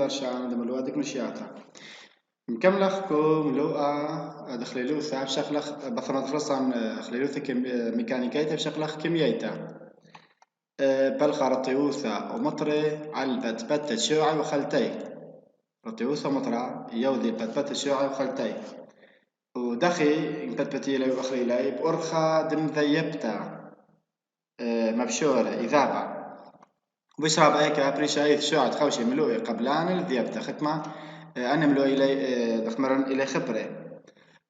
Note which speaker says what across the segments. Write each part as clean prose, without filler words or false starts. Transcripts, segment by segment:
Speaker 1: برشا ملوءة ديك مشياتها نكملخ كو ملوءة دخليلوثا بشكلخ بثرة خلصان خليلوثا ميكانيكيتا بشكلخ كيميائيتا بلخ رطيوثا ومطري على البتبتة شوعي وخلتي رطيوثا مطرة يوذي البتبتة شوعي وخلتي ودخي بتبتي لي وأخري لي بأرخا دم ذيبتا مبشورة إذابة وبشرب ايكا بريشايث شوعة خوشي ملوئي قبلان الذيبتا ختمة أنا ملوئي إلي دخمرن إلي خبري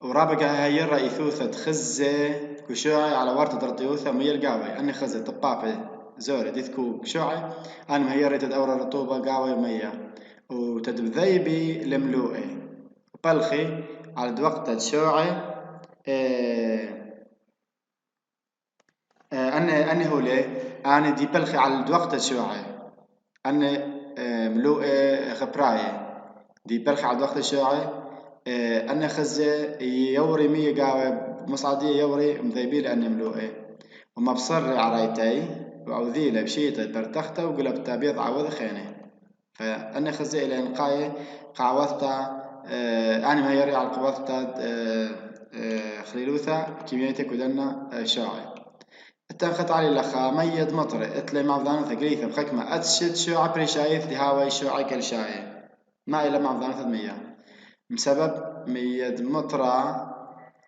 Speaker 1: ورابقة هاي رئيثوثة خزة كشوعي على ورطة رطيوثة مية القاوي أني خزة طبابي زوري ديثكو كشوعي أنا مهي ريتد أورا رطوبة قاوي مية وتدبذيبي لملوئي وبلخي على دوقتة شوعي أني هولي أنا دي بلخي على دوقتة شوعي أني ملوئي خبراي دي بلخي على دوقتة شوعي أنا خزة يوري مية قاوي مصعدية يوري مذيبي لأني ملوئي وما بصري عرايتي وعوذيلة بشيطة برتخته وقلبتها بيض عوض خيني فأنا خزة إلى نقاي قعوثتا أنا مهيري على قوثتا خليلوثا كيميائيتك ودنا شاعي اتخذت علي لخا ميد مطري اتلي معضانة قريثة بخكمة أتشد شوعة بريشايث دي هاوي شوعي كل شاعي ما إلا معضانة مية بسبب ميد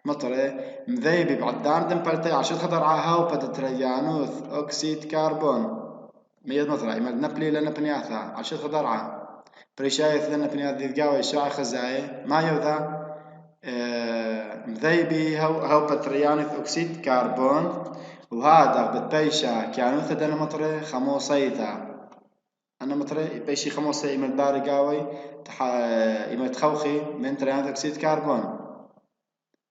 Speaker 1: مطري مذيبي بعدان دمبلتي عشان خطر عاهاو بتتريانوث أكسيد كربون ميد مطري إما نبلي لنا بنياثا عشان خطر عا بريشايث لنا بنياث دي تقاوي شوعي خزاي ما يوذا مذيبي هاو بتريانوث أكسيد كربون وهذا بتبيشا كانوا ثدنا مطري خموصيتا أنا مطري بيشي خموصي إما الباري قاوي إما تخوخي من تريانوث أكسيد كربون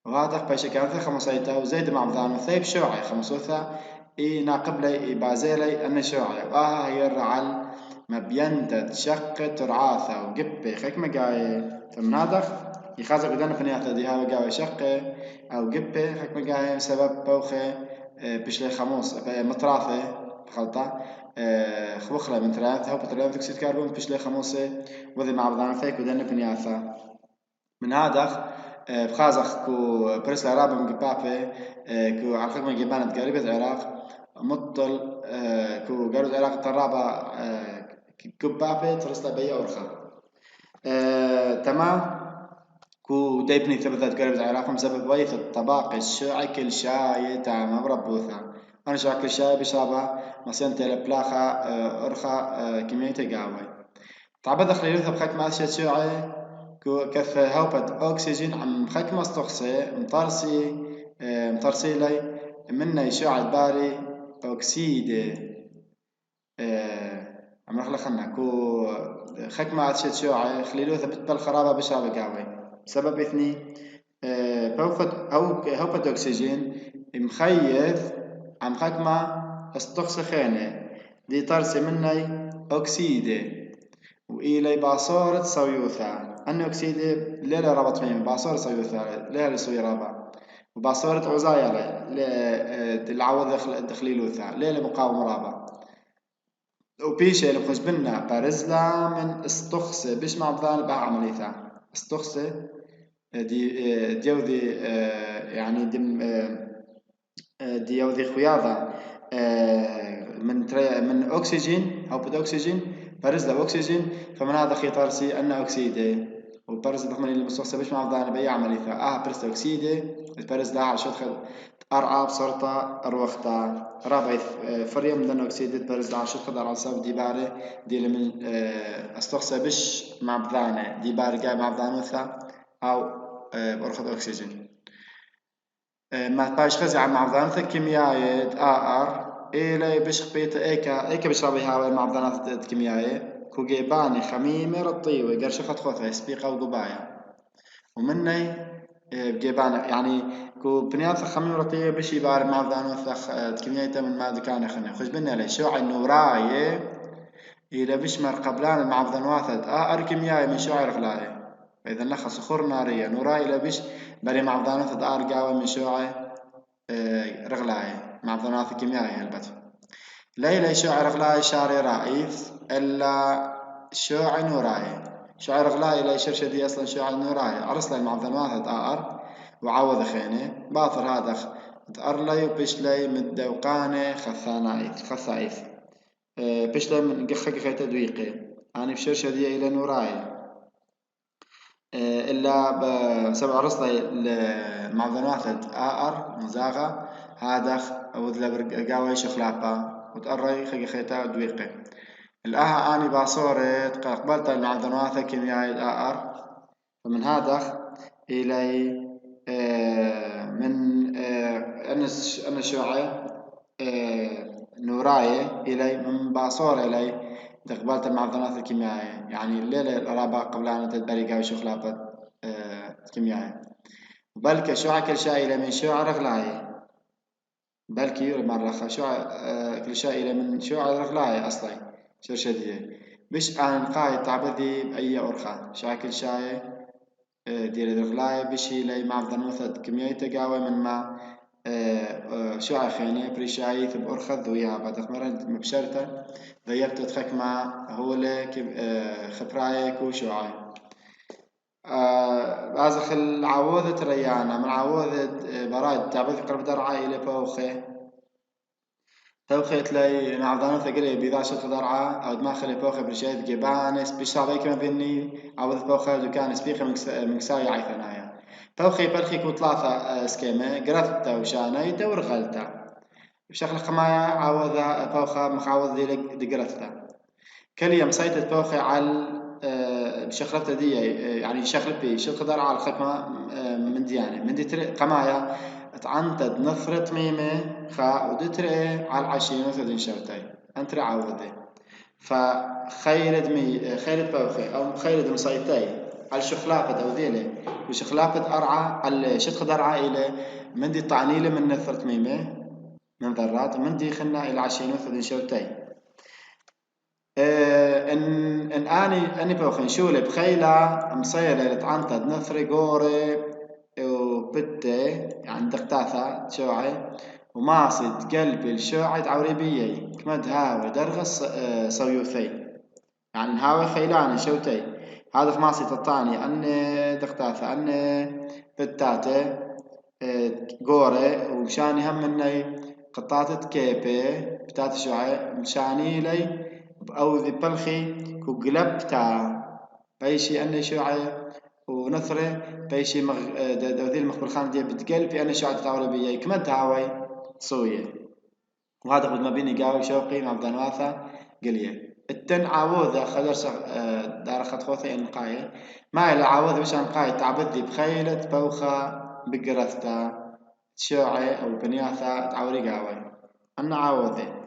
Speaker 1: وهذا بيشي كانت خموصيتا وزيد مع مضان ثيب شوعي خمسوثا إي ناقب لي بازيلي أنا شوعي وآها هي الرعل ما بينتد شق ترعاثا وقبي خيك مقاي فمن هذا يخازق بدنا فنياثا دي هاو قاوي شقي أو قبي خيك مقاي سبب بوخي بشلي خموس مطراثة خلطة خوخلة من ثلاثة هو بتريان ثكسيد كربون بشلي خموسة وذي مع بعضنا ثيك ودنا بنياثا من هذا بخازخ كو برسل رابع من قبابة كو عقل من جبانة قريبة العراق مطل كو قالوا العراق ترابة قبابة ترسل بيا أورخا تمام كو دايبني ثبتت قريب العراق بسبب ويث الطباقة الشوعي كل شاي تاما مربوثا أنا شاي كل شاي بشابة مسينة البلاخة أرخا كمية قاوي تعبد خليلوثا بخك ماسية شوعي كو كث هوبت أكسجين عم خك مستخصي مطرسي لي منا شوعي الباري أكسيد عم رخلا خلنا كو خك ماسية شوعي خليلوثا بتبل خرابة بشابة قاوي بسبب اثني هوبة أكسجين مخيث عم خكمة استخص خانة دي طرسي مني أكسيدة وإلي باصورة صيوثة أن أكسيدة ليلة رابط فيهم باصورة صيوثة ليلة سوي رابع وباصورة عزايا العوض دخليلوثة ليلة مقاومة رابع وبيشي اللي بخش بنا بارزلا من استخص بيش مع بذان بها عمليثة استخص ديوذي يعني ديوذي خياضة من أكسجين أو بدأ أكسجين برز له أكسجين فمن هذا خيطارسي أن أكسيده وبرز بخمن اللي مستخص بيش مع بذان بأي عملية برز أكسيده البرز لها على شدخل أرعى بصرطة أروختا رابع فريم من أكسيده برز لها على شدخل أرعى صاب دي باري دي من استخص بيش مع بذانه دي باري جاي مع بذانه أو بأرخد أكسجين ما باش خزع مع ضانث كيميائية إلى بش بيت إيكا بشربي هاوي مع ضانث كيميائية كوجيباني خميمة رطيوة قرش خد خوثة سبيقة وقبايا ومني بجيباني يعني كو بنيات خميمة رطيوة بش يبار مع ضانث كيميائية من ما دكان خني خش بنا لي شوع النوراية إلى بش مرقبلان مع ضانث كيميائية من شوع رغلاية فإذا لخ صخور نارية نوراي لبش بري معضانات دار قاوي من شوعي رغلاي معضانات كيميائية البت ليلة شوعي رغلاي شاري رئيس إلا شوع نوراي شوع رغلاي إلى شرشدي أصلا شوع نوراي أرسلي معظم واحد وعوض خينه باطر هذا تأرلي وبشلي مدوقانه خصائف بشلي من قخك خيت دويقي أنا بشرشدي إلى نوراي إلا بسبع رصلي معظم واحد مزاغة هذا وذلا برقاوي شخلابا وتأرلي خيتا دويقي الآها أني باصورة قبلت المعدنوات كيميائي فمن هذا إلي من أنا شوعي نوراي إلي من باصورة إلي قبلت المعدنوات الكيميائية يعني الليلة الرابعة قبل أن تدبري قاوي شخلابة كيميائي بلكي شوعي كل شيء إلي من شوعي رغلاي بلكي مرة شوعي كل شيء إلي من شوعي رغلاي أصلي شرشدية بش أنا قايد تعبدي بأي أرخا شاكل شاي دير الغلاية بشي لي معظم وثد كمية تقاوي من ما شو خيني بريشاي ثب أرخذ وياها بعد مرة مبشرته ضيبت تخك مع هو لك خبرايك وشوعي بازخ العوضة ريانا من عوضة برايد تعبدي قرب درعا إلى بوخي توخيت لي نعضانو ثقلي بيضاش الخضرعة أو دماغ لي بوخي برشايد جبانس بيشابي كما بيني عوض بوخي دوكان سبيخي من كساي عيثنايا توخي برخي كو ثلاثة سكيمة قرثتا وشانيتا ورغلتا بشكل خمايا عوض بوخا مخعوض دي قرثتا كل يوم سيتت بوخي على بشخلته دي يعني شخل بي شو خضر على الخكمة من ديانة من دي قمايا تعنتد نفرة ميمة خا ودتري على العشرين وثلاثين شوتي انتري عوضي فخيرد خيرد بوخي او خيرد مصيتي على شخلافة او ذيلي وشخلافة ارعى على شخ درعى الى من دي طعنيلة من نفرة ميمة من ذرات ومن دي خلنا الى عشرين وثلاثين شوتي ان اني بوخن شولي بخيلة مصيلة لتعنتد نثري قوري وبتة يعني دقتاثة شوعي وماصد قلبي الشوعي تعوري بيي كمد هاوي درغس صيوثي يعني هاوي خيلاني شوتي هذا في ماصد الثاني ان دقتاثة ان بتاتة قوري ومشاني هم مني قطاتة كيبي بتات شوعي مشاني لي أو ذي بلخي كقلبتا بيشي أنا شوعي ونثرة بيشي ذي المخبر خان دي بتقلبي أنا شوعي تتعوري بيا كمد هاوي صوية وهذا قد ما بيني قاوي شوقي مع بدنواثة قليه التن عاوذة خدر دار خد خوثي انقاية ما إلى عاوذة بش انقاية تعبدي بخيلة بوخة بقرثتا شوعي أو بنياثة تعوري قاوي أنا عاوذة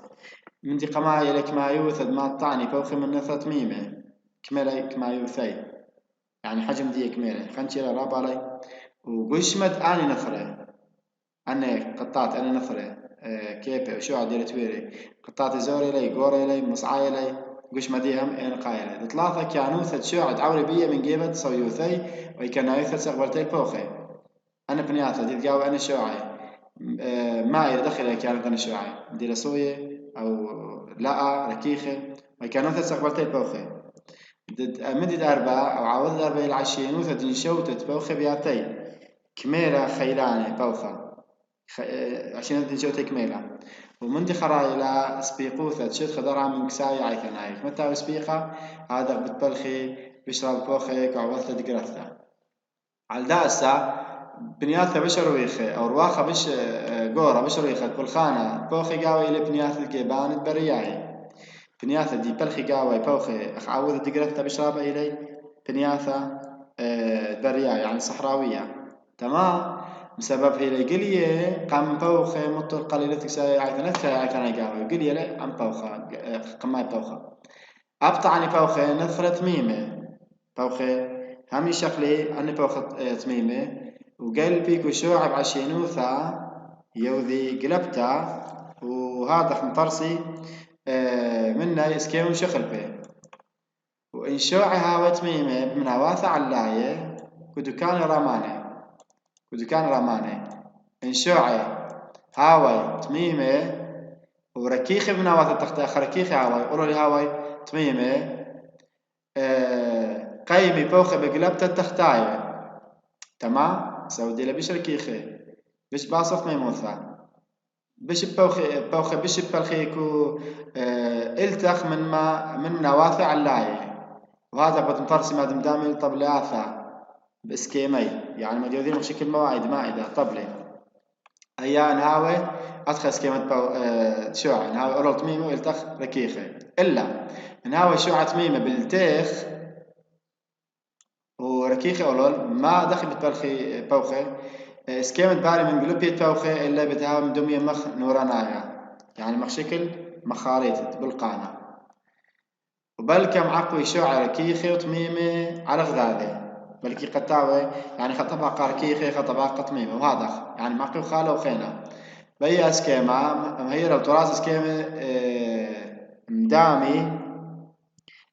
Speaker 1: من دي قماية لك ما يوثد ما الطعني بوخي من نثرة ميمة كمالي كما يوثي يعني حجم دي كمالي خنشي راب علي وقش مد اني نثرة أنا قطعت أنا نثرة كيبه وشو عدير تويري قطعت زوري لي قوري لي مصعاي لي قش مديهم إن قايلة ثلاثة كانوثة شو عد عوري بيا من جيبت صويوثي ويكان يوثد سقبرتي بوخي أنا بنياثة دي تقاوي أنا شوعي ما يدخل كانت أنا شوعي دي رسوية أو لا ركيخة وكانت استقبلتي بوخي مدد أربعة أو عوض أربعة العشرين وثدين شوتة بوخي بياتي كميلة خيلانة بوخة عشرين ثدين شوتة كميلة ومندي خرايلا سبيقوثة شد خضرها من كساي عيثن عيث متى سبيقة هذا بتبلخي بيشرب بوخي كعوضة دقرثة على داسة بنياثة بشر ويخي أو رواخة بش قورة بشر ويخي بالخانة بوخي قاوي إلى بنياثة الجيبان برياي بنياثة دي بلخي قاوي بوخي أخعوذ دقرثة بشرابة إلي بنياثة برياي يعني صحراوية تمام بسبب هي قلية قام بوخي مطر قليلة تكساي عيثنا قاوي قلية لا عم بوخة قماي بوخة أبطعني بوخي نثرة ميمة بوخي همي شكلي أني بوخة تميمة وقلبي كشوعب عشينوثا يوذي قلبتا وهذا مطرسي منا يسكيون شخل به وإن شوعي هاوي تميمة من هواثة علاية كدكان رماني إن شوعي هاوي تميمة وركيخي من هواثة تختي ركيخي هاوي قولوا لي هاوي تميمة قيمي بوخة بقلبت التختاية تمام سودي لبش ركيخي بش باصف ميموثا بش بوخة بش بلخيكو التخ من نواثع اللاية وهذا قد مطرسي ما دمدامي طبلياثا باسكيمي يعني مجودين بشكل مواعيد مائدة طبلي أيا نهاوي أدخل سكيمة شوعة نهاوي أورل تميمة والتخ ركيخة إلا نهاوي شوعة تميمة بالتيخ وركيخة أورل ما دخلت بالخي بوخة سكيمة باري من قلوبية بوخة إلا بتهاوي من دمية مخ نورانايا يعني مخ شكل مخاريت بالقانة وبلكم عقوي شوعة ركيخة وتميمة على غذاذة بلكي قطاوي يعني خطباقة ركيخة خطباقة تميمة وهذا يعني معقي وخالة وخينة بي اسكيما مهيرة وتراث اسكيما مدامي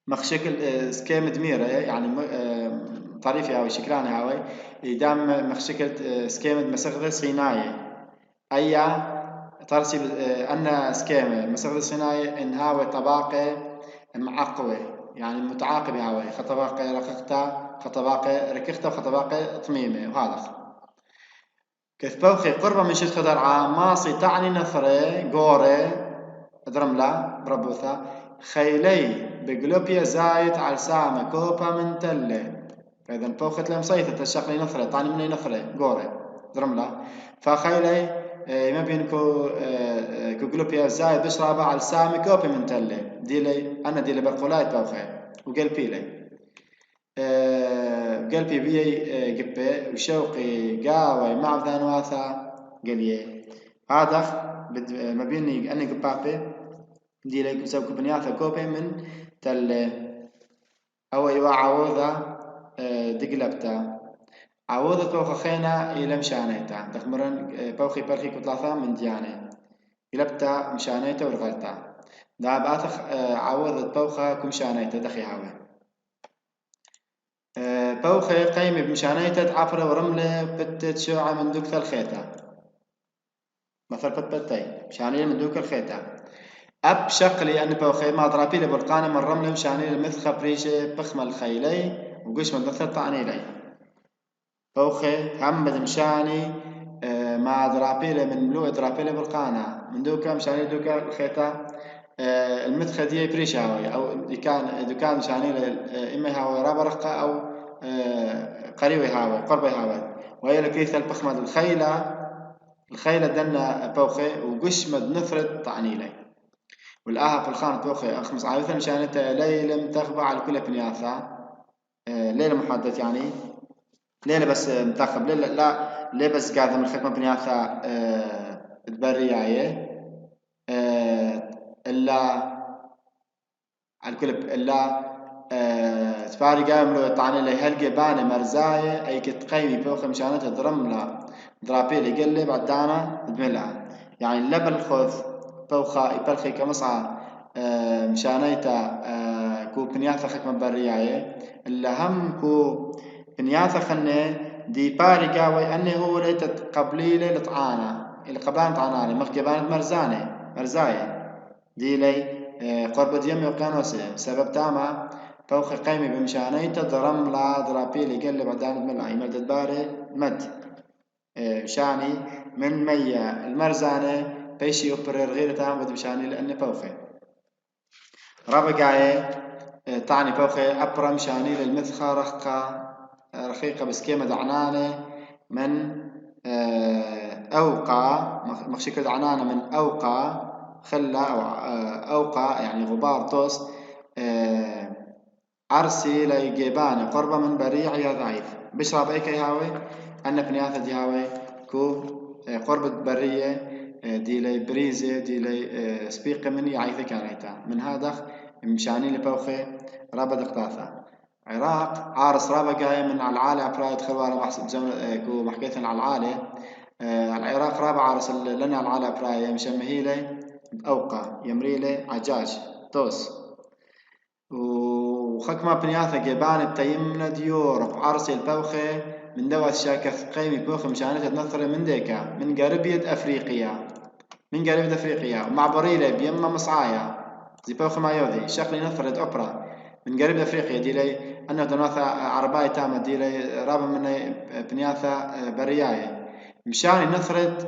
Speaker 1: مخشكل اسكيما دميرة يعني طريفي هاوي شكلان هاوي يدام مخشكل اسكيما مسغذة صيناية أيا ترسي أن اسكيما مسغذة صيناية إن هاوي طباقة معقوة يعني متعاقبة هاوي خطباقة رقيقتا خطباقة ركيقتا وخطباقة طميمة وهذا كثبوخي قربة من شد خدر ماصي تعني نثري قوري درملة بربوثة خيلي بقلوبيا زايد على سامة كوبا من تلة فإذا بوخت لهم صيثة تشقلي نثري طعني مني نثري قوري درملة فخيلي ما بينكو كقلوبيا زايد بشرابة على سامة كوبا من تلة ديلي أنا ديلي برقولايت بوخي وقلبي لي قلبي بي قبة وشوقي قاوي مع ذا نواثا قليه هذا ما بيني أني قبابي دي لك سوق بنياثا كوبي من تل أو يوا عوضة دقلبتا عوضة بوخ خينا إلى مشانيتا تخمرن بوخي برخي كتلاثا من دياني قلبتا مشانيتا ورغلتا دا باتخ عوضة بوخا كمشانيتا دخي هاوي بوخي قيمة بمشانيتا عفرة ورملة بتت شوعة من دوك الخيتا مثل بتبتي مشانية من دوك الخيتا أب شقلي أن بوخي ما ضرابي لبرقاني من رملة مشانية المثخة بريشة بخمة الخيلي وقش من مثل طعني لي بوخي هم مشاني ما ضرابي من ملوء ضرابي لبرقانة من دوكا مشانية دوكا الخيتا المثخة دي بريشة أو دكان مشانية إما هاوي رابرقة أو قريبي هاوي قربي هاوي وهي لكريثة البخمة الخيلة دنا بوخي وقش مد نفرد طعني لي والآها في الخانة بوخي أخمس عاوثة مشانته ليلة متخبى على كل بنياثة ليلة محدد يعني ليلة بس متخب ليلة لا ليه بس قاعدة من الخدمة بنياثة تبريعية إلا على كل إلا تفارق عملو طعني لي هلقي باني مرزاية أي كتقيمي بوخي مشانته درملا درابيلي قلي بعد دانا دملها يعني اللبن الخوذ بوخا يبلخي كمصعى مشانيتا كو بنياثا خكمة برياية اللي هم كو بنياثا خنة دي باري قاوي أني هو ليتت قبليلي لطعانا اللي قبلان طعاناني مخي بانت مرزاية دي لي قرب ديامي وقانوسي سبب تاما بوخي قيمي بمشانيتا درم لا درابيلي قلي بعد دانا دملها يمدد باري مد شاني من مية المرزانة بيشي أوبرير غير تام بدو شاني لأنه بوخي رابقاية طعني بوخي أبرا مشاني للمثخة رخيقة بسكيمة دعنانة من أوقع مخشكة دعنانة من أوقع خلة أو أوقع يعني غبار توس عرسي ليجيباني قربة من بريع يا ضعيف بشرب أي كيهاوي أن بنياثة ديهاوي كو قربة برية دي لي بريزة دي لي سبيقة مني عايثة كانيتا من هذا مشاني لبوخي رابا دقطاثة عراق عارس رابا جاي من على العالي أبرايد خوارا محسب كو محكيثا على العالي العراق رابا عارس لنا على العالي أبرايد مشمهيلي أوقع يمريلي عجاج توس وخكمة بنياثة جيبان التيمنا ديور بعرس البوخي من دوات شاكث قيمي بوخي مشانة تنثر من ديكا من قربية أفريقيا من قربية أفريقيا ومع بريلة بيما مصعايا زي بوخي ما يوذي شكلي نثرت أوبرا من قريب افريقيا ديلي انه دنوثا عرباي تامة ديلي رابا من بنياثا برياي مشاني نثرت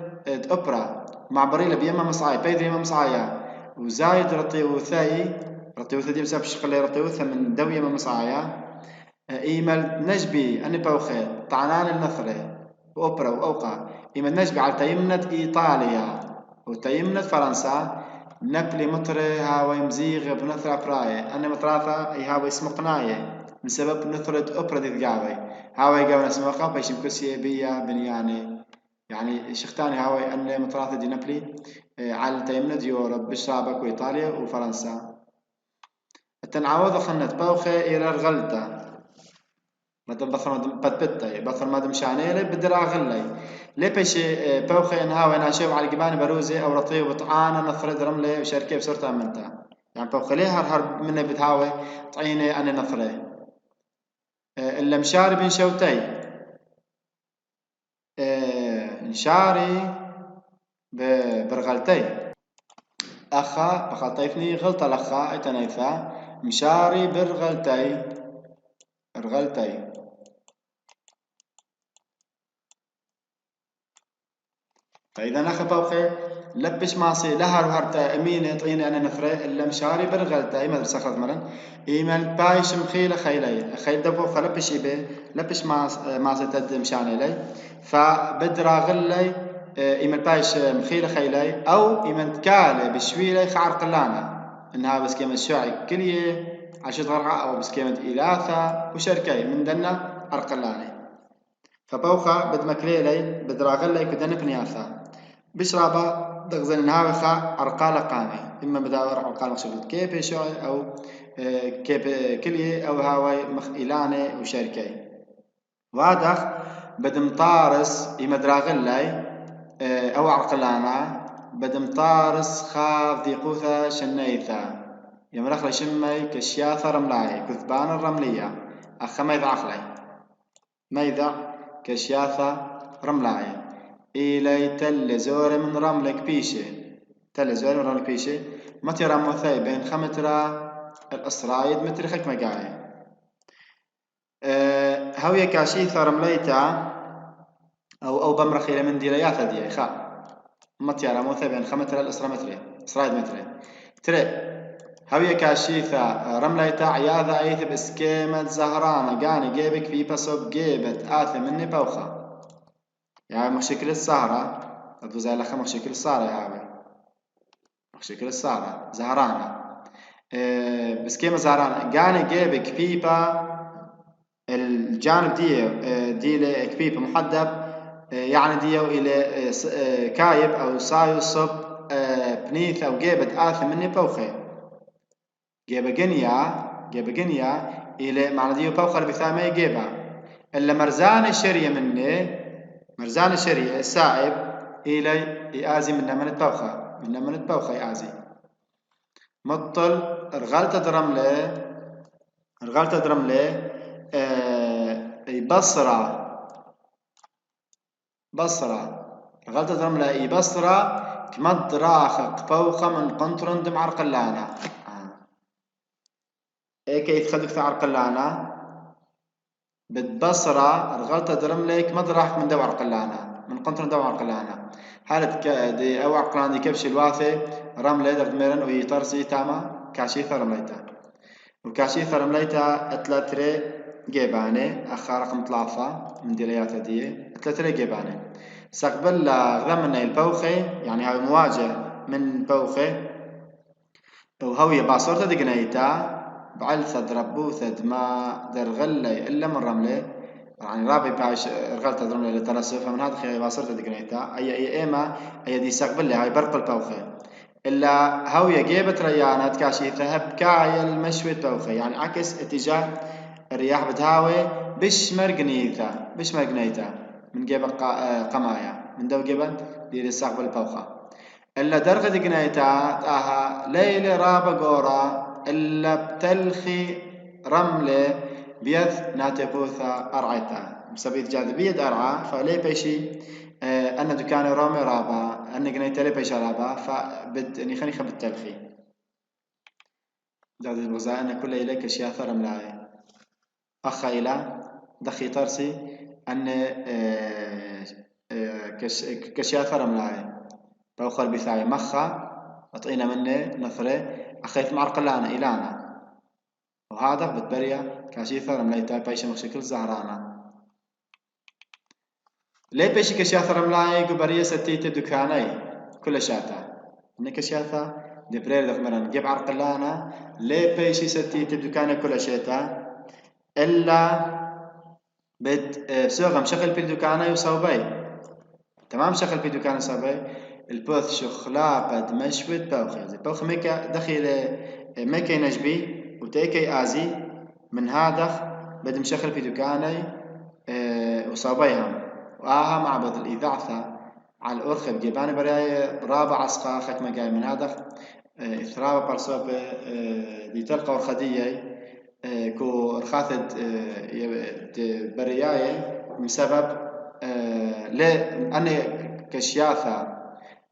Speaker 1: اوبرا مع بريلة بيما مصعاي بيدري ما مصعايا وزايد رطيوثاي رطيوثا دي بسبب شقلي رطيوثا من دوية ما مصعايا ايمال نجبي اني بوخي طعنان النثرة واوبرا واوقع ايمال نجبي على تيمنة ايطاليا وتيمنة فرنسا نبلي مطري هاوي مزيغ بنثرة براي أنا مطراثة أي هاوي سمقناية من سبب نثرة أوبرا دي تقاوي هاوي قاونا سمقا بيش مكسية بيا بنياني يعني شختاني هاوي أنا مطراثة دي نبلي على تيمنة يوروب بشرابك وإيطاليا وفرنسا التنعوض خنت بوخي إلى الغلطة مادام بثر بدبتي بثر مادام شانيلي بدرا غلي لي بيشي بوخي انها وانا شوف على جبان بروزي او رطيه وطعانه نفرد رمله وشركه بصرتها منتا يعني بوخي ليه هر منه بتهاوي طعيني انا نفره الا مشاري بن شوتي نشاري برغلتي اخا بخلطيفني غلطه الاخا اتنيثا مشاري برغلتي رغلتي فإذا أخ بوخي لبش ماسي لهر وهرتا أمينة طيني أنا نفرة إلا مشاري برغلتا إيما درسخت مرن إيما بايش مخيلة خيلي خيل دبو خلبش إبه لبش ماسي تد مشاني لي فبدرا غلي إيما بايش مخيلة خيلي أو إيما تكالي بشويلي خعر قلانا إنها بس كيما الشعي كلية عشت غرعة أو بس كيما إلاثة وشركي من دنا أرقلاني فبوخا بد مكليلي بدرا غلي كدنا بنياثا بشرابا دغزن نهاوخا أرقال قامي إما بداور أرقال مخشوقة كيب شوي أو كيب كلية أو هاوي مخ إلاني وشركي وادخ بدم طارس إما دراغلاي أو عرقلانا بدم طارس خاف ذي قوثة شنيثا يمرخ لشمي كشياثة رملاي كثبان الرملية أخ ميذ عقلي ميذا كشياثة رملاي إلي تل زور من رملك بيشة تل زور من رملك بيشة متر مثاي بين خمترا الأسرايد متر خك مقاي هوية كاشيثة رمليتا أو بمرخي من ديرياتا دي خا متر مثاي بين خمترا الأسرا متر أسرايد متر تري هوية كاشيثة رمليتا عياذا أيث بسكيمة زهرانة قاني جيبك في بصب جيبت آثم مني بوخة يعني مشكلة السهرة أبو زي لخا مشكلة السهرة يا عمي مشكلة السهرة زهرانة بس كيما زهرانة قاني جيبك بيبا الجانب دي كبيبة محدب يعني ديو إلى كايب أو سايو صب بنيث أو جيبت آثم مني بوخي جيبة جنيا إلى معنى ديو بوخر بثامي جيبة إلا مرزان الشرية مني مرزان الشرية سائب إلي يآزي من الطبخة من الطبخة يآزي مطل رغلت درملة بصرة رغلت درملة بصرة كمد راخق فوخة من قنطرن دم عرقلانا كي يتخدك في عرقلانا بالبصرة رغلت درملة كمد راخق من دم عرقلانا من قنطرن دم عرقلانا حالة دي أو عقلان دي كبش الواثي رملة درد ميرن وهي ترسي تاما كاشيثة رمليتا وكاشيثة رمليتا اتلاتري جيباني أخا رقم 3 من ديرياتا دي اتلاتري جيباني سقبل غمنا البوخي يعني هاي مواجه من بوخي وهوية باصورتا دقنيتا بعلثة دربوثة ما درغلي إلا من رملة يعني رابي باش رغلت درملة للترسف فمن هذا خير باصورتا دقنيتا أي إيما أي دي سقبل هاي برق البوخي إلا هوية جيبت ريانات كاشي ذهب كايل المشوي بوخي يعني عكس اتجاه الرياح بتهاوي بش مرقنيتا من جيب قمايا من دو جبل دير السقبل البوخة إلا درغة دقنيتا تاها ليلة رابا قورا إلا بتلخي رملة بيث ناتبوثا أرعيتا بسبب جاذبية أرعى فلي بيشي أنا دكان رامي رابا أنا قنيت لي بيش رابا فبد إني خنيخة بالتلخي دادي بغزاء كل إليك كشياثة رملاي أخا إلى دخي ترسي أن كشياثة رملاي بوخر بثاي مخا أطينا مني نثري أخيت معرقلانا إلانا وهذا بتبريا كاشيثة رملاي بايش مشكل زهرانا ليه بيش كشياثة رملاي قبرية ستيت دكاني كل شاتا إن كشياثة دبرير دخمران نجيب عرقلانا ليه بيش ستيت دكاني كل شاتا إلا سوغم شغل في دكاني وصوبي تمام شغل في دكاني صوبي البوث شخلا بد مشوت بوخي بوخ ميكا دخل ميكا نجبي وتيكي آزي من هذا بدم شغل في دكاني وصوبيهم وآها معبد الإذاعة على الأرخب جيبان براي رابع عسقا ختمة جاي من هذا إثراب برصوب دي تلقى ورخدية كو رخاثد برياي من سبب لأني كشياثة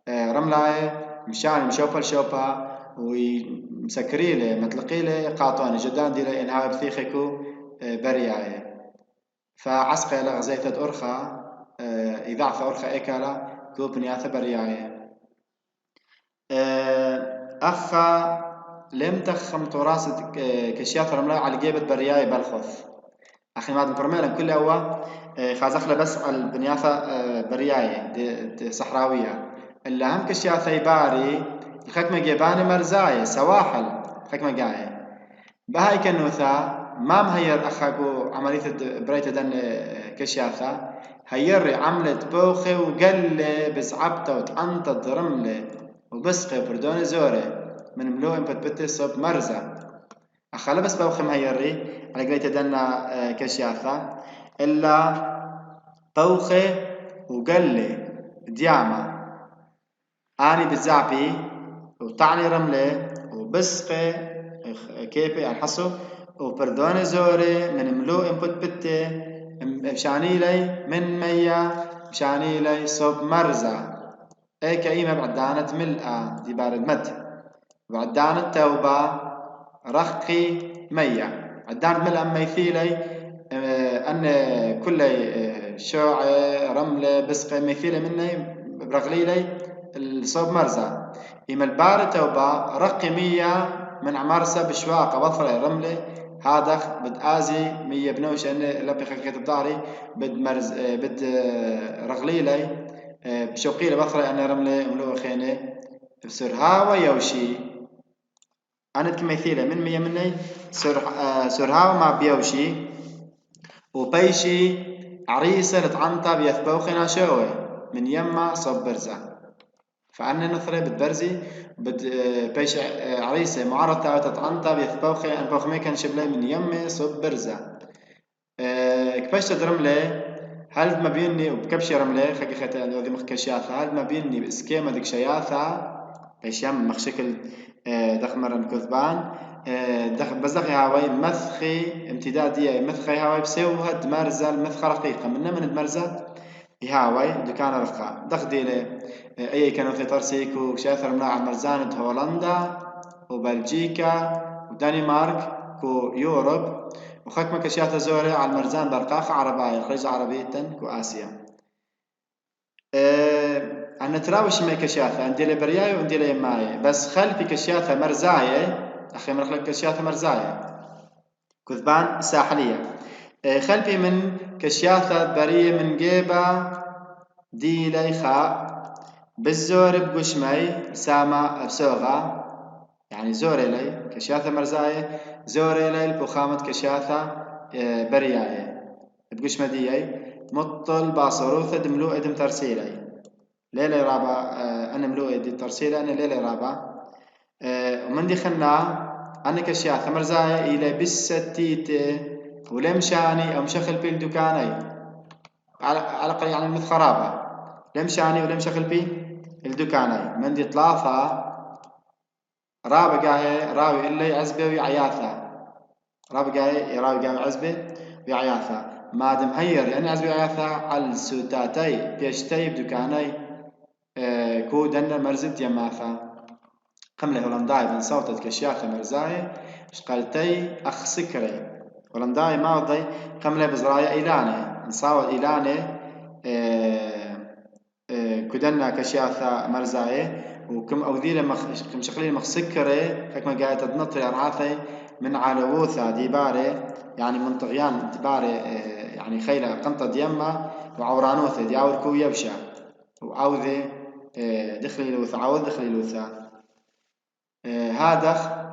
Speaker 1: رملاي مشان مشوفل شوبا ومسكريله مطلقيله قاطوني جدان ديله إنها بثيخكو برياي فعسقي لغزيثة أرخا إذاعة أرخا إيكالا كو بنياثة برياي أخا لم تخم تراث كشياث رملاي على جيبة برياي بالخوف أخي ما البرميلا كل هو خازخله بس البنياثة برياي دي صحراوية اللي هم كشياثة يباري الحكمة جيباني مرزاية سواحل الحكمة جاية بهاي كنوثا ما مهير أخاكو عملية بريتة دن كشياثة هيري عملت بوخي وقل بزعبته وتعنطت رملة وبسقي وبردوني زوري من ملوء بتبتي صوب مرزة أخلا بس بوخي مهيري على قريتة دن كشياثة إلا بوخي وقل ديامة أني بزعبي وطعني رملة وبسقي كيفي الحصو وبردوني زوري من ملوء بتبتي مشاني لي من مية مشاني لي صوب مرزة اي كايمة بعدانة ملأة دي بارد مد بعدانة توبة رخي مية عدانة ملأة ميثيلي أن كل شوعة رملة بسقة ميثيلي مني برغليلي الصوب مرزة إما البارد توبة رقي مية من عمارسة بشواقة بطرة رملة هذا بد آزي مية بنوش أن لبي خلقيت بضاري بد رغليلي بشوقي لبطرة أنا رملة ملوء خينة بسرها ويوشي أنا كمثيلة من مية مني سرها ما بيوشي وبيشي عريسة لتعنطى بيثبوخنا شوي من يما صب برزة فأنا نثري بتبرزي بيش عريسة معرضة تتعنطى بيثبوخي أن بوخمي كان شبلي من يمي صب برزة كبشت رملة هل ما بيني وبكبش رملة خلي خيتي هذه مخكشياثة هل ما بيني بإسكيمة ديك شياثة بيش يم مخشكل دخمر كذبان بزخي هاوي مثخي امتدادية مثخي هاوي بسوهد مرزة المثخة رقيقة من مرزة هاوي دكان رفقة دخديلة أي كانوا في ترسيكو شاثر مناع مرزانة هولندا وبلجيكا ودنمارك كو يوروب وخكمة كشياثة زوري على المرزان برقاقة عربية خريج عربية كو آسيا أنا تراوش ما كشياثة عندي لبرياي وعندي ليماي بس خلفي كشياثة مرزاية أخي مرخلك كشياثة مرزاية كذبان ساحلية خلفي من كشياثة برية من جيبة دي ليخاء بالزور بقشمي سامة بسوغة يعني زوري لي كشياثة مرزاية زوري لي البخامة كشياثة برياية بقشمة دي مطل باصروثة دملو ادم ترسيلي ليلة رابع أنا ملوء ادم ترسيلي أنا ليلة رابع ومن دي خنا أنا كشياثة مرزاية إلى بالستيتة ولمشاني أو مشخل في الدكاني على قليل يعني المثخرابة لمشاني ولمشخل في الدكاني من دي ثلاثة رابقة راوي إلا عزبة وعياثة رابقة راوي عزبة وعياثة ما دم هير يعني عزبة وعياثة على السوتاتي بيشتي بدكاني كو دنا مرزت يماثة قملة هولنداي بن صوتت كشياثة مرزاي شقلتي أخ سكري ولم داي ماضي كملة بزرايا إيلاني نصاوى إيلاني كدنا كشياثا مرزاي وكم أوذيل كم شقلين مخسكري كما قاعد تنطري أرعاثي من علووثا ديباري يعني من طغيان ديباري يعني خيلة قنطة ديما وعورانوثا دياور كو يبشا وعوذي دخلي لوثا عوذ دخلي لوثا هذا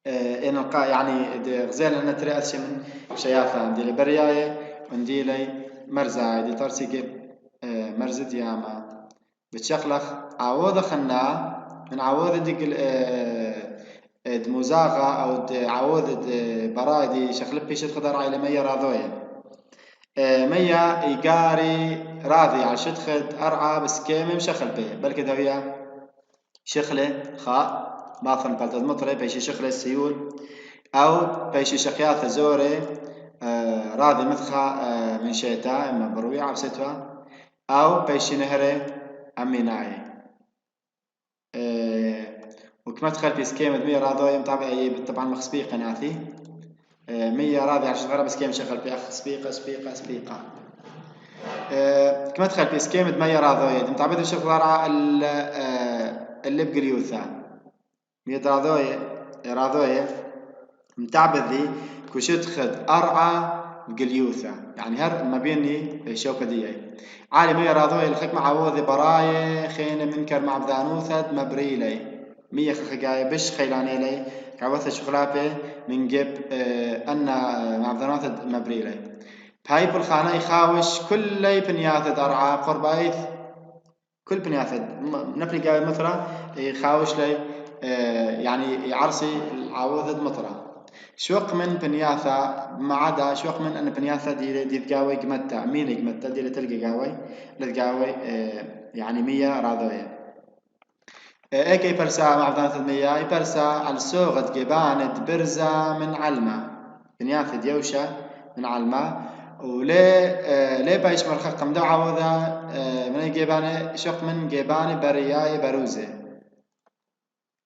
Speaker 1: إن يعني غزال أن ترأس من شياثا عندي لي برياي عندي لي مرزاي دي ترسي مرزد ياما بتشخلخ عوض خنا من عوض ديك دموزاغا أو عوض براي دي شخلب بيش تخدر عيلة مية راضوية مية إيجاري راضي على شتخد أرعى بس كيم مشخل بيه بل كده هي شخلة خاء باطن بلد مطري بيشي شخلة السيول أو بيشي شقياث زوري راضي مدخا من شيتا إما بروي عبستها أو بيشي نهري أميناي وكما تخل في سكيمة مية راضي متابع طبعا مخسبيق ناثي مية راضي على شغلة بس كيم شغل في أخ سبيقة كما تخل في سكيمة مية راضي متابع الشغل اللي بقليوثا مية راضي متابع ذي كشت خد أرعى بقليوثا يعني هر ما بيني شوكة دي عالي مية راضي الحكمة عوضي براي خين منكر مع بذانوثة مبريلي مية خجاية بش خيلاني لي كعوثة شغلابه من جب أن مع بذانوثة مبريلي بهاي بالخانة يخاوش كل بنياثة أرعى قربايث كل بنياثة نبني قاوي مطرة يخاوش لي يعني يعرسي العوضة مطرة شوق من بنياثة ما عدا شوق من أن بنياثة دي تقاوي قمتها مين قمتها دي تلقى قاوي لتقاوي يعني مية راضوية ايكي برسا مع بنات المية برسا على السوغة جبانة برزة من علمة بنياثة ديوشة من علمة وليه بايش مرخق قمدو عوضة من جبانة شوق من جبانة برياي بروزة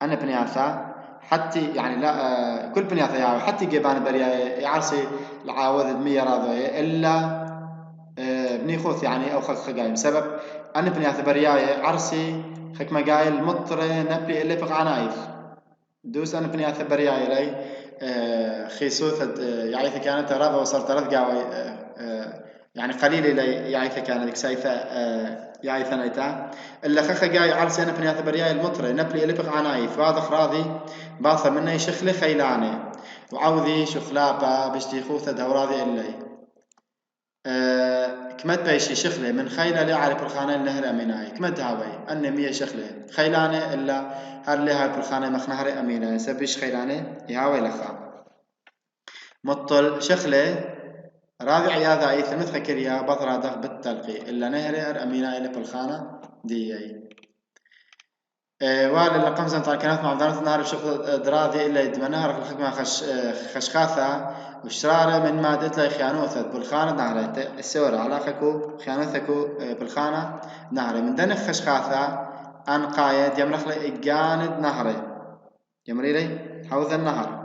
Speaker 1: أنا بنياثة حتى يعني لا كل بنياثة يعاوي حتى جبان برياي يعرسي العاوذ مية راضوية إلا بني خوث يعني أو خلق خقايم سبب أنا بنياثة برياي عرسي خك مقايل مطرة نبلي اللي بقى عنايف دوس أنا بنياثة برياي لي خيسوثة يعيث كانت راضة وصلت رذقاوي يعني قليل لي يعيث كانت كسايثة يعيث نيتا إلا خخ جاي عرسي أنا بنياثة برياي المطرة نبلي اللي بقى عنايف واضح راضي باثر منه شخلي خيلاني وعوذي شخلابة بشتي خوثة دوراضي إلي كمد بيشي شخلة من خيلة لي على بالخانة النهر أميناي كمد هاوي أن مية شخلة خيلانة إلا هر لي هاي بالخانة مخنهر أميناي سبيش خيلانة يهاوي لخا مطل شخلة راضي عياذا أي ثمث كريا بطرة دغ بالتلقي إلا نهر أميناي إلي بالخانة دي والي لقم سنة كانت مع بدانة النهر بشغل دراذي إلا يدمنها رك الخدمة خشخاثة وشرارة من مادة لي خيانوثة بالخانة نهرة السورة علاقكو خيانوثكو بالخانة نهرة من دنخ خشخاثة أن قايد يمرخ لي إجاند نهرة يمري لي حوض النهر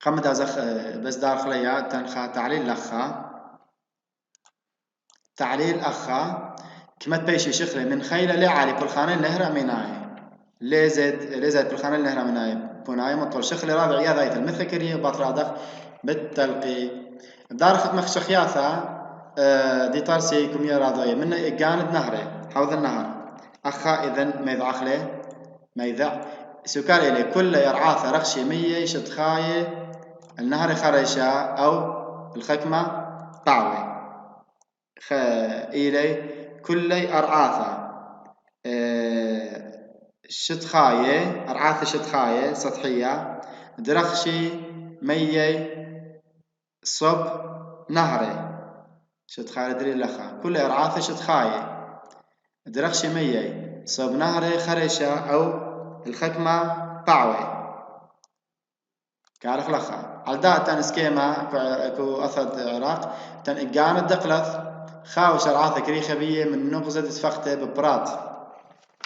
Speaker 1: قمت أزخ بس دار خليا تنخى تعليل لخا تعليل أخا كمت بيشي شخلي من خيلة لعالي بالخانة النهر أميناي ليزد بالخانة النهر أميناي بناي مطول شخلي رابع يا ذايت المثكري باطرادخ بالتلقي دار خدمة شخياثة دي تارسي كمية راضية من إجاند نهره حوض النهر أخا إذن ميذع خلي ميذع سكال إلي كل يرعاثة رخشي مية يشد خاية النهر خريشة أو الخكمة طاوي إلي كل أرعاثة شتخاية أرعاثة شتخاية سطحية درخشي مية صب نهري شتخاية دري لخا كل أرعاثة شتخاية درخشي مية صب نهري خريشة أو الخكمة باوي كارخ لخا على دا تان سكيما كو أثد عراق تان إجان الدقلث خاوش أرعاثة كريخة بيه من نقزة تفقته ببرات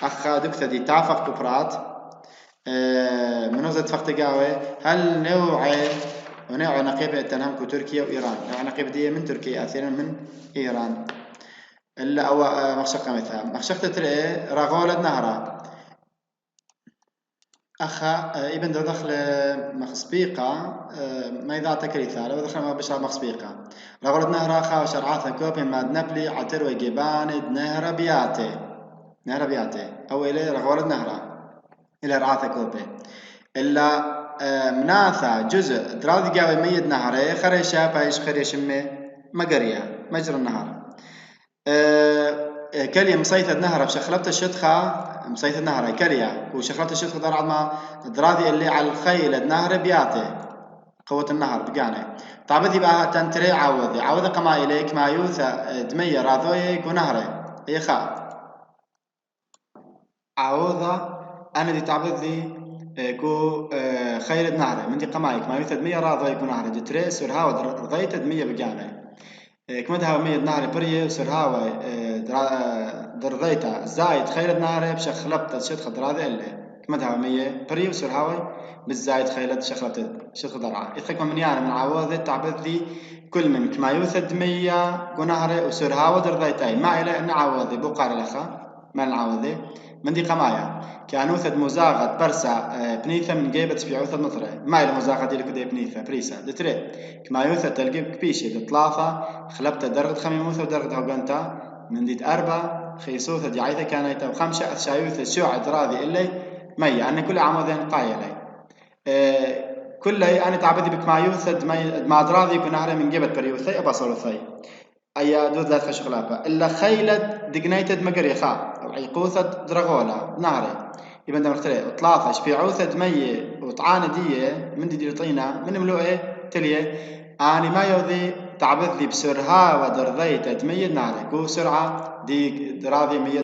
Speaker 1: أخا دكتة دي تافق ببرات منوزة فختقاوي هل نوع نقيب تنهمكو تركيا وإيران نوع نقيب دي من تركيا أثيرا من إيران إلا أو مخشقة مثلا مخشقة ترى رغولة نهرة أخا ابن دخل مخسبيقة ما إذا تكريثا لو دخل ما بشرب مخسبيقة رغولة نهرة أخا وشرعاتها كوبي ما نبلي عتر وجبان نهر بياتي أو إلى رغولة نهرة إلى رعاثة كوبي إلا مناثا جزء دراد قاوي ميد نهره خريشة بايش خريشمي مقرية مجرى النهر كلية مصيثة نهره بشخلبت الشتخة مصيثة نهره كلية وشخلبت الشتخة دار عظمى درادي اللي على الخيل النهر بياته قوة النهر بقانه طابذي بقى تنتري عوضي قما إليك ما يوثى دمية راذوي ونهره يخا عوضة أنا دي تعبذي كو خير نهره من دي قمايك ما يوثد مية راضي يكون نهره دي تري سرهاوة رضيتد مية بجانه كمدها مية نهره بريه سرهاوة درضيتا زايد خير نهره بشخلبت شدخ دراذي اللي كمدها مية بريه سرهاوة بالزايد خيلت شخلبت شدخ درعا يتخيك من يعني من عوضة تعبذي كل من كما يوثد مية قنهره وسرهاوة درضيتاي ما إلى أن عوضي بقار الأخا ما العوضي من دي قمايا كانوثد مزاغت برسا بنيثة من جيبت في عوثد مطرة ما إلى مزاغة دي لكدي بنيثة بريسا دتري كما يوثد تلقيب كبيشي دطلافة خلبت درجة خميموثة ودرجة هوغانتا من ديت أربع خيسوثة دي عيثة كانت وخمسة أثشايوثة شوعد راضي إلي مية أنا كل عمودين قايلي كل أنا تعبدي بكما يوثد ما دراضي يكون نهر من جيبت بريوثي أبا صولوثي أي دود ذات خشغلابة إلا خيلة دقنيتد مقريخا أو عيقوثة درغولة نهري يبن دم اختري اطلاثة شبيعوثة دمية وطعانة دية من دي طينة من ملوئة تلية أنا ما يوذي تعبذ لي بسرها ودرضيت دمية نهري كو سرعة دي دراضي مية